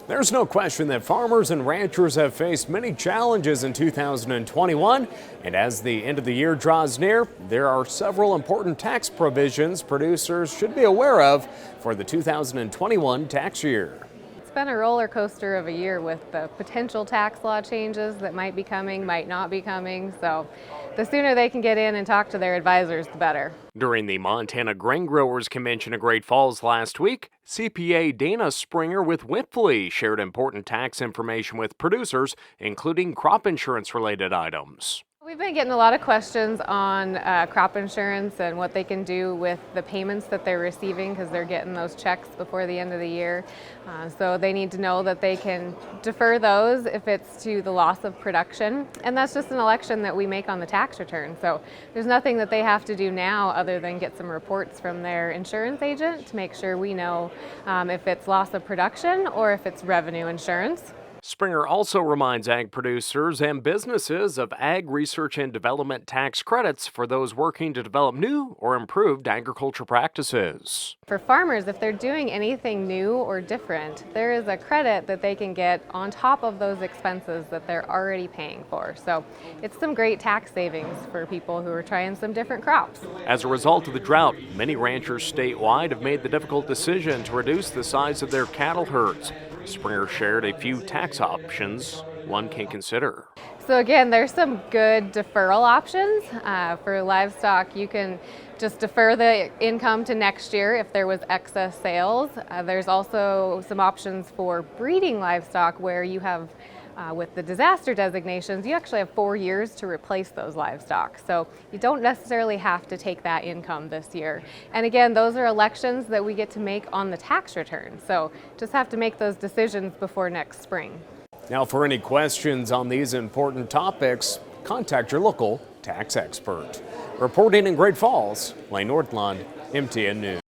There's no question that farmers and ranchers have faced many challenges in 2021, and as the end of the year draws near, there are several important tax provisions producers should be aware of for the 2021 tax year. It's been a roller coaster of a year with the potential tax law changes that might be coming, might not be coming, so the sooner they can get in and talk to their advisors, the better. During the Montana Grain Growers Convention in Great Falls last week, CPA Dana Springer with Whitflea shared important tax information with producers, including crop insurance-related items. We've been getting a lot of questions on crop insurance and what they can do with the payments that they're receiving because they're getting those checks before the end of the year. So they need to know that they can defer those if it's to the loss of production. And that's just an election that we make on the tax return. So there's nothing that they have to do now other than get some reports from their insurance agent to make sure we know if it's loss of production or if it's revenue insurance. Springer also reminds ag producers and businesses of ag research and development tax credits for those working to develop new or improved agriculture practices. For farmers, if they're doing anything new or different, there is a credit that they can get on top of those expenses that they're already paying for. So it's some great tax savings for people who are trying some different crops. As a result of the drought, many ranchers statewide have made the difficult decision to reduce the size of their cattle herds. Springer shared a few tax options one can consider. So again, there's some good deferral options. For livestock, you can just defer the income to next year if there was excess sales. There's also some options for breeding livestock where you have with the disaster designations, you actually have 4 years to replace those livestock. So you don't necessarily have to take that income this year. And again, those are elections that we get to make on the tax return. So just have to make those decisions before next spring. Now, for any questions on these important topics, contact your local tax expert. Reporting in Great Falls, Lane Nordlund, MTN News.